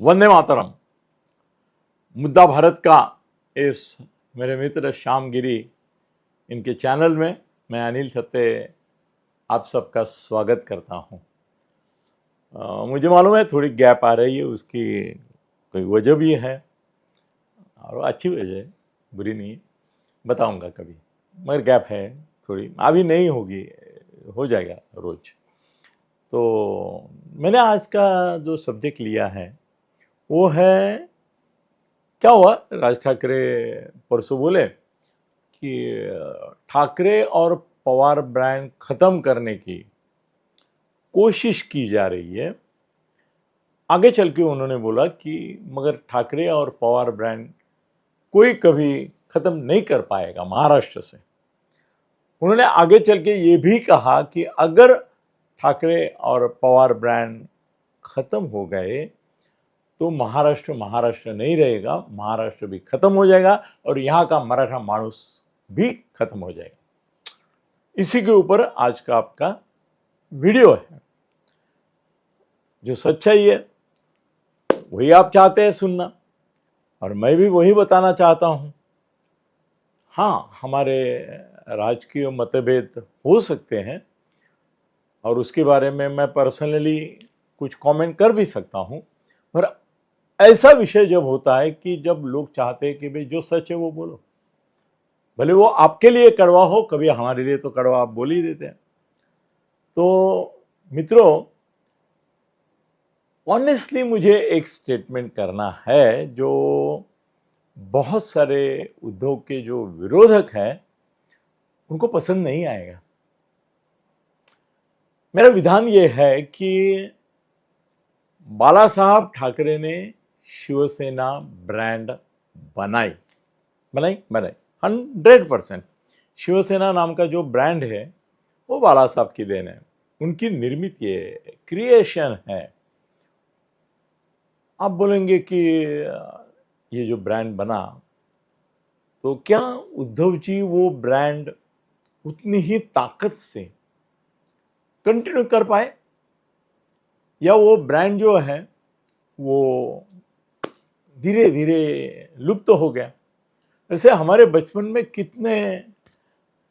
वंदे मातरम। मुद्दा भारत का इस मेरे मित्र श्याम गिरी इनके चैनल में मैं अनिल थत्ते आप सबका स्वागत करता हूं। मुझे मालूम है थोड़ी गैप आ रही है, उसकी कोई वजह भी है और अच्छी वजह है, बुरी नहीं है, बताऊंगा कभी। मगर गैप है थोड़ी, अभी नहीं होगी, हो जाएगा रोज। तो मैंने आज का जो सब्जेक्ट लिया है वो है, क्या हुआ, राज ठाकरे परसों बोले कि ठाकरे और पवार ब्रांड खत्म करने की कोशिश की जा रही है। आगे चल के उन्होंने बोला कि मगर ठाकरे और पवार ब्रांड कोई कभी खत्म नहीं कर पाएगा महाराष्ट्र से। उन्होंने आगे चल के ये भी कहा कि अगर ठाकरे और पवार ब्रांड खत्म हो गए तो महाराष्ट्र नहीं रहेगा, महाराष्ट्र भी खत्म हो जाएगा और यहाँ का मराठा मानुस भी खत्म हो जाएगा। इसी के ऊपर आज का आपका वीडियो है। जो सच्चाई है वही आप चाहते हैं सुनना और मैं भी वही बताना चाहता हूं। हाँ, हमारे राजकीय मतभेद हो सकते हैं और उसके बारे में मैं पर्सनली कुछ कमेंट कर भी सकता हूं, पर ऐसा विषय जब होता है कि जब लोग चाहते हैं कि भाई जो सच है वो बोलो, भले वो आपके लिए कड़वा हो, कभी हमारे लिए तो कड़वा आप बोल ही देते हैं। तो मित्रों, ऑनेस्टली मुझे एक स्टेटमेंट करना है जो बहुत सारे उद्योग के जो विरोधक हैं उनको पसंद नहीं आएगा। मेरा विधान ये है कि बाला साहब ठाकरे ने शिवसेना ब्रांड बनाई 100%। शिवसेना नाम का जो ब्रांड है वो बाला साहब की देन है, उनकी निर्मित ये क्रिएशन है। आप बोलेंगे कि ये जो ब्रांड बना तो क्या उद्धव जी वो ब्रांड उतनी ही ताकत से कंटिन्यू कर पाए या वो ब्रांड जो है वो धीरे धीरे लुप्त हो गया। वैसे हमारे बचपन में कितने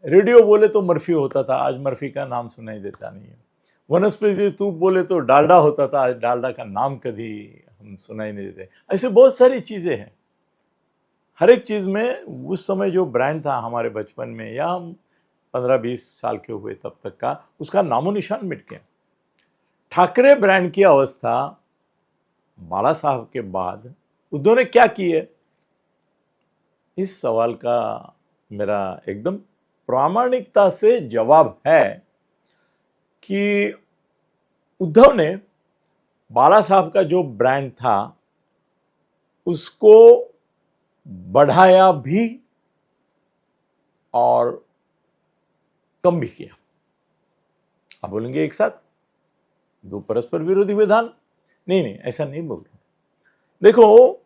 रेडियो बोले तो मर्फी होता था, आज मर्फी का नाम सुनाई देता नहीं है। वनस्पति तूप बोले तो डालडा होता था, आज डालडा का नाम कभी हम सुनाई नहीं देते। ऐसे बहुत सारी चीजें हैं। हर एक चीज में उस समय जो ब्रांड था हमारे बचपन में, या हम 15-20 साल के हुए तब तक का, उसका नामो निशान मिट गया। ठाकरे ब्रांड की अवस्था बाला साहब के बाद उद्धव ने क्या की है, इस सवाल का मेरा एकदम प्रामाणिकता से जवाब है कि उद्धव ने बाला साहब का जो ब्रांड था उसको बढ़ाया भी और कम भी किया। आप बोलेंगे एक साथ दो परस्पर विरोधी विधान? नहीं, ऐसा नहीं बोल रहा। देखो,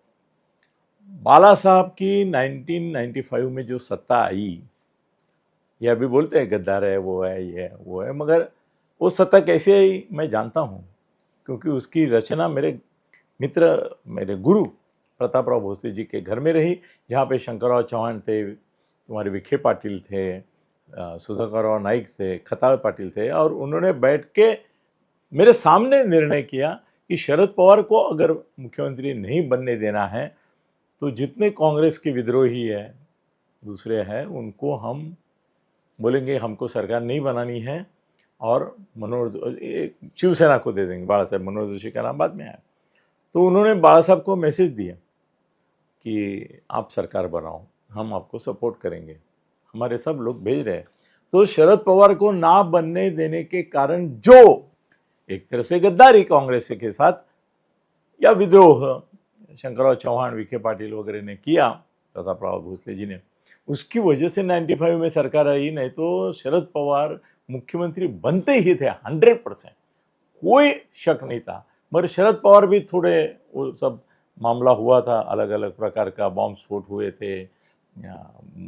बाला साहब की 1995 में जो सत्ता आई, ये अभी बोलते हैं गद्दार है, वो है, ये है, वो है, मगर वो सत्ता कैसे आई मैं जानता हूं, क्योंकि उसकी रचना मेरे मित्र, मेरे गुरु प्रतापराव भोसले जी के घर में रही, जहाँ पे शंकरराव चौहान थे, तुम्हारे विखे पाटिल थे, सुधाकरराव नाइक थे, खताळ पाटिल थे, और उन्होंने बैठ के मेरे सामने निर्णय किया कि शरद पवार को अगर मुख्यमंत्री नहीं बनने देना है तो जितने कांग्रेस के विद्रोही है, दूसरे हैं, उनको हम बोलेंगे हमको सरकार नहीं बनानी है और मनोहर शिवसेना को दे देंगे। बाला साहब, मनोहर जोशी का नाम बाद में आया। तो उन्होंने बाला साहब को मैसेज दिया कि आप सरकार बनाओ, हम आपको सपोर्ट करेंगे, हमारे सब लोग भेज रहे हैं। तो शरद पवार को ना बनने देने के कारण जो एक तरह से गद्दारी कांग्रेस के साथ या विद्रोह शंकरराव चौहान, विखे पाटिल वगैरह ने किया, प्रतापराव भोसले जी ने, उसकी वजह से 95 में सरकार आई। नहीं तो शरद पवार मुख्यमंत्री बनते ही थे 100%, कोई शक नहीं था। मगर शरद पवार भी थोड़े, वो सब मामला हुआ था, अलग अलग प्रकार का बॉम्ब स्फोट हुए थे,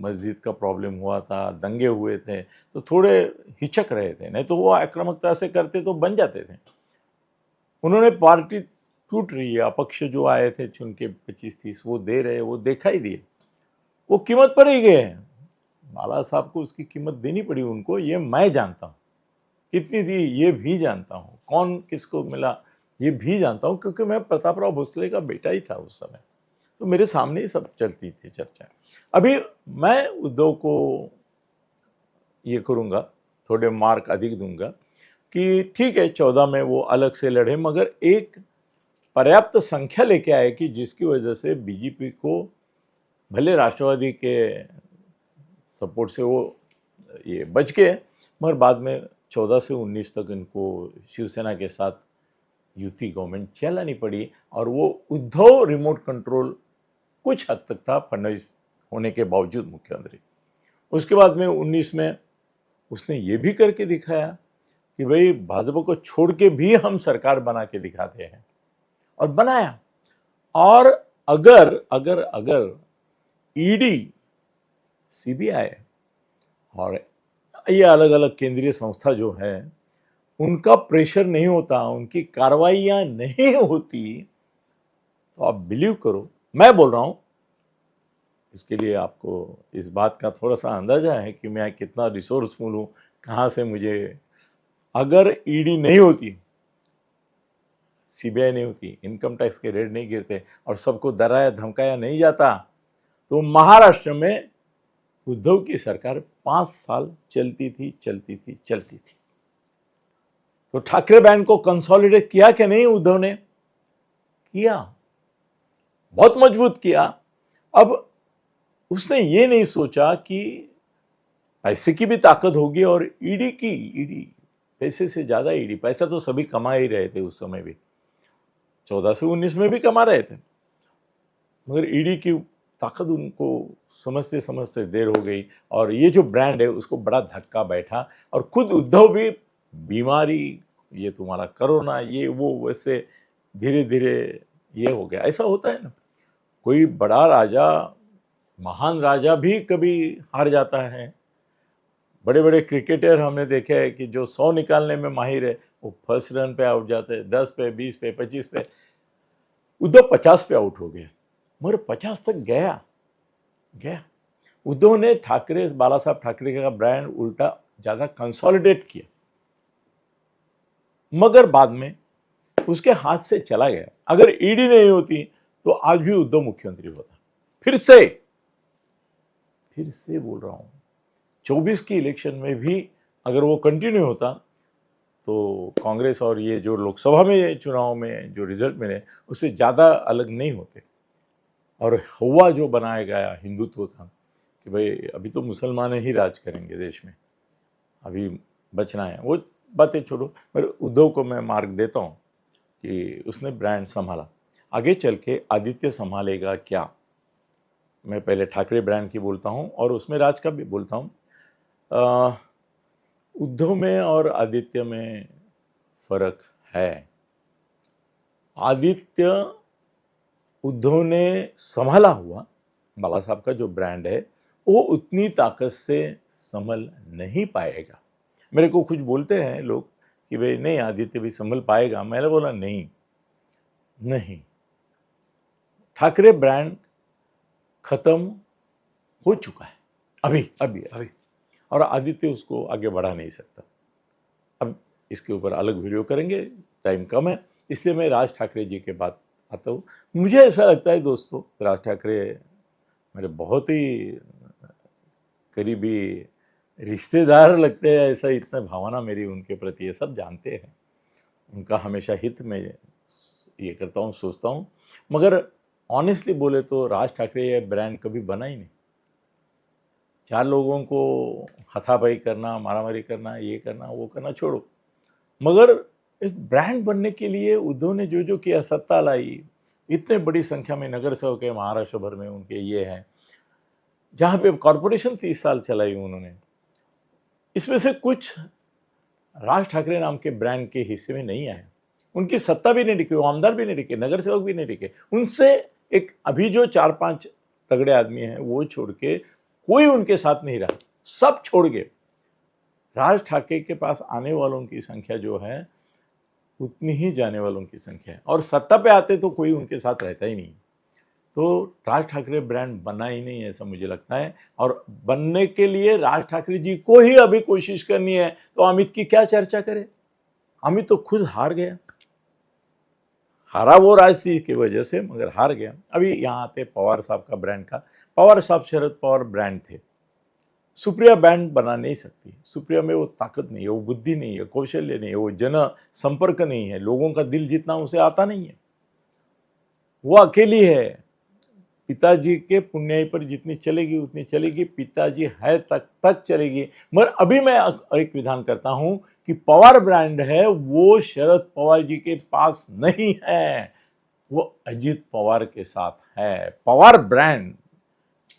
मस्जिद का प्रॉब्लम हुआ था, दंगे हुए थे, तो थोड़े हिचक रहे थे। नहीं तो वो आक्रामकता से करते तो बन जाते थे। उन्होंने पार्टी टूट रही है। अपक्ष जो आए थे चुन के 25-30 वो दे रहे, वो देखा ही दिए, वो कीमत पर ही गए हैं। बाला साहब को उसकी कीमत देनी पड़ी उनको, ये मैं जानता हूँ। कितनी दी ये भी जानता हूँ, कौन किसको मिला ये भी जानता हूँ, क्योंकि मैं प्रतापराव भोसले का बेटा ही था उस समय, तो मेरे सामने ही सब चलती थी चर्चा। अभी मैं उद्धव को ये करूँगा, थोड़े मार्क अधिक दूंगा कि ठीक है 14 में वो अलग से लड़े, मगर एक पर्याप्त संख्या लेके आए कि जिसकी वजह से बीजेपी को भले राष्ट्रवादी के सपोर्ट से वो ये बच गए, मगर बाद में 14 से 19 तक इनको शिवसेना के साथ युति गवर्नमेंट चलानी पड़ी, और वो उद्धव रिमोट कंट्रोल कुछ हद तक था फडणवीस होने के बावजूद मुख्यमंत्री। उसके बाद में 19 में उसने ये भी करके दिखाया कि भाई भाजपा को छोड़ के भी हम सरकार बना के दिखाते हैं, और बनाया। और अगर अगर अगर ईडी, सीबीआई और ये अलग अलग केंद्रीय संस्था जो है उनका प्रेशर नहीं होता, उनकी कार्रवाइयां नहीं होती, तो आप बिलीव करो, मैं बोल रहा हूं, इसके लिए आपको इस बात का थोड़ा सा अंदाजा है कि मैं कितना रिसोर्सफुल हूं, कहां से मुझे, अगर ईडी नहीं होती, सीबीआई नहीं होती, इनकम टैक्स के रेट नहीं गिरते और सबको डराया धमकाया नहीं जाता, तो महाराष्ट्र में उद्धव की सरकार 5 साल चलती थी। तो ठाकरे बैंड को कंसोलिडेट किया कि नहीं उद्धव ने? किया, बहुत मजबूत किया। अब उसने ये नहीं सोचा कि पैसे की भी ताकत होगी और ईडी पैसे से ज्यादा ईडी, पैसा तो सभी कमा ही रहे थे उस समय भी, 14 से 19 में भी कमा रहे थे, मगर ईडी की ताकत उनको समझते समझते देर हो गई, और ये जो ब्रांड है उसको बड़ा धक्का बैठा, और खुद उद्धव भी बीमारी, ये तुम्हारा कोरोना, ये वो, वैसे धीरे धीरे ये हो गया। ऐसा होता है ना, कोई बड़ा राजा, महान राजा भी कभी हार जाता है। बड़े बड़े क्रिकेटर हमने देखे हैं कि जो 100 निकालने में माहिर है वो फर्स्ट रन पे आउट जाते हैं, 10 पे, 20 पे, 25 पे। उद्धव 50 पे आउट हो गया, मगर 50 तक गया। उद्धव ने ठाकरे, बाला साहब ठाकरे का ब्रांड उल्टा ज्यादा कंसोलिडेट किया, मगर बाद में उसके हाथ से चला गया। अगर ईडी नहीं होती तो आज भी उद्धव मुख्यमंत्री होता। फिर से बोल रहा हूं, 24 की इलेक्शन में भी अगर वो कंटिन्यू होता तो कांग्रेस और ये जो लोकसभा में चुनाव में जो रिजल्ट मिले उससे ज्यादा अलग नहीं होते। और हुआ जो बनाया गया हिंदुत्व का कि भाई अभी तो मुसलमान ही राज करेंगे देश में, अभी बचना है, वो बातें छोड़ो। पर उद्धव को मैं मार्क देता हूँ कि उसने ब्रांड संभाला। आगे चल के आदित्य संभालेगा क्या? मैं पहले ठाकरे ब्रांड की बोलता हूँ और उसमें राज का भी बोलता हूँ। उद्धव में और आदित्य में फर्क है। आदित्य उद्धव ने संभाला हुआ, बाला साहब का जो ब्रांड है वो उतनी ताकत से संभल नहीं पाएगा। मेरे को कुछ बोलते हैं लोग कि भाई नहीं आदित्य भी संभल पाएगा, मैंने बोला नहीं, ठाकरे ब्रांड खत्म हो चुका है अभी, और आदित्य उसको आगे बढ़ा नहीं सकता। अब इसके ऊपर अलग वीडियो करेंगे, टाइम कम है, इसलिए मैं राज ठाकरे जी के बात आता हूँ। मुझे ऐसा लगता है दोस्तों, राज ठाकरे मेरे बहुत ही करीबी रिश्तेदार लगते हैं, ऐसा इतना भावना मेरी उनके प्रति है, सब जानते हैं। उनका हमेशा हित में ये करता हूँ, सोचता हूँ, मगर ऑनेस्टली बोले तो राज ठाकरे ये ब्रांड कभी बना ही नहीं। 4 लोगों को हाथापाई करना, मारामारी करना, ये करना, वो करना छोड़ो, मगर एक ब्रांड बनने के लिए उद्धव ने जो जो किया, सत्ता लाई, इतने बड़ी संख्या में नगर सेवक है महाराष्ट्र भर में उनके, ये हैं जहाँ पे कॉरपोरेशन 30 साल चलाई उन्होंने, इसमें से कुछ राज ठाकरे नाम के ब्रांड के हिस्से में नहीं आए। उनकी सत्ता भी नहीं टिकी, वो आमदार भी नहीं टिके, नगर सेवक भी नहीं टिके। उनसे एक अभी जो 4-5 तगड़े आदमी हैं वो छोड़ के कोई उनके साथ नहीं रहा, सब छोड़ गए। राज ठाकरे के पास आने वालों की संख्या जो है उतनी ही जाने वालों की संख्या है, और सत्ता पे आते तो कोई उनके साथ रहता ही नहीं। तो राज ठाकरे ब्रांड बना ही नहीं, ऐसा मुझे लगता है। और बनने के लिए राज ठाकरे जी को ही अभी कोशिश करनी है, तो अमित की क्या चर्चा करें। अमित तो खुद हार गया, हारा वो राजसी की वजह से, मगर हार गया। अभी यहाँ आते पवार साहब का ब्रांड का। पवार साहब शरद पवार ब्रांड थे, सुप्रिया ब्रांड बना नहीं सकती। सुप्रिया में वो ताकत नहीं है, वो बुद्धि नहीं है, कौशल्य नहीं है, वो जन संपर्क नहीं है, लोगों का दिल जीतना उसे आता नहीं है। वो अकेली है, पिताजी के पुण्याई पर जितनी चलेगी उतनी चलेगी, पिताजी है तक चलेगी। मगर अभी मैं एक विधान करता हूं कि पवार ब्रांड है वो शरद पवार जी के पास नहीं है, वो अजित पवार के साथ है। पवार ब्रांड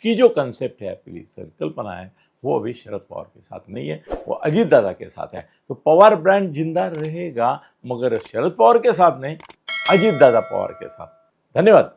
की जो कंसेप्ट है, प्लीज संकल्पना है, वो अभी शरद पवार के साथ नहीं है, वो अजित दादा के साथ है। तो पवार ब्रांड जिंदा रहेगा, मगर शरद पवार के साथ नहीं, अजित दादा पवार के साथ। धन्यवाद।